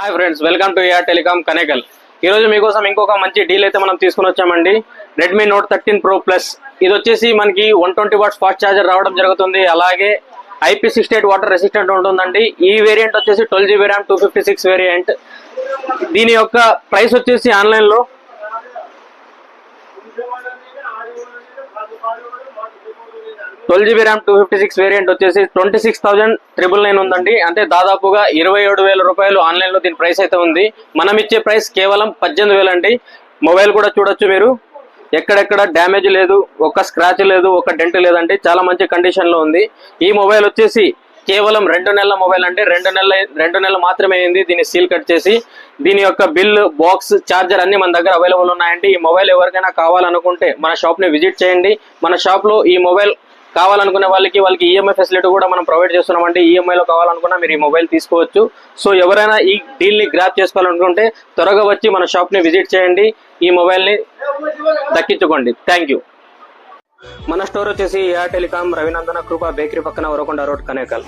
Hi friends, welcome to AR telecom Kanekal. ఈరోజు మీకోసం ఇంకొక మంచి డీల్ అయితే మనం తీసుకుని వచ్చామండి. Redmi note 13 Pro Plus. ఇది వచ్చేసి మనకి 120 వాట్స్ ఫాస్ట్ ఛార్జర్ రావడం జరుగుతుంది. అలాగే IP68 వాటర్ రెసిస్టెంట్ ఉంటుందండి. ఈ వేరియంట్ వచ్చేసి 12GB ర్యామ్ 256 వేరియంట్. దీని యొక్క ప్రైస్ వచ్చేసి ఆన్లైన్లో 12GB ర్యామ్ 256 వేరియంట్ వచ్చేసి 26,999 ఉందండి. అంటే దాదాపుగా 27,000 రూపాయలు ఆన్లైన్లో దీని ప్రైస్ అయితే ఉంది. మనం ఇచ్చే ప్రైస్ కేవలం 18,000 అండి. మొబైల్ కూడా చూడొచ్చు మీరు, ఎక్కడెక్కడ డ్యామేజ్ లేదు, ఒక్క స్క్రాచ్ లేదు, ఒక్క డెంట్ లేదండి. చాలా మంచి కండిషన్లో ఉంది. ఈ మొబైల్ వచ్చేసి కేవలం 2 నెలల మొబైల్ అంటే 2 నెలలు మాత్రమే అయింది దీన్ని సీల్ కట్ చేసి. దీని యొక్క బిల్, బాక్స్, ఛార్జర్ అన్ని మన దగ్గర అవైలబుల్ ఉన్నాయండి. ఈ మొబైల్ ఎవరికైనా కావాలనుకుంటే మన షాప్ని విజిట్ చేయండి. మన షాప్లో ఈ మొబైల్ కావాలనుకునే వాళ్ళకి ఈఎంఐ ఫెసిలిటీ కూడా మనం ప్రొవైడ్ చేస్తున్నామండి. ఈఎంఐలో కావాలనుకున్నా మీరు ఈ మొబైల్ తీసుకోవచ్చు. సో ఎవరైనా ఈ డీల్ని గ్రాప్ చేసుకోవాలనుకుంటే త్వరగా వచ్చి మన షాప్ని విజిట్ చేయండి, ఈ మొబైల్ని దక్కించుకోండి. Thank you. మన స్టోర్ వచ్చేసి AR telecom, Ravinandana Krupa bakery పక్కన, ఉరకొండ రోడ్, కనేకల్.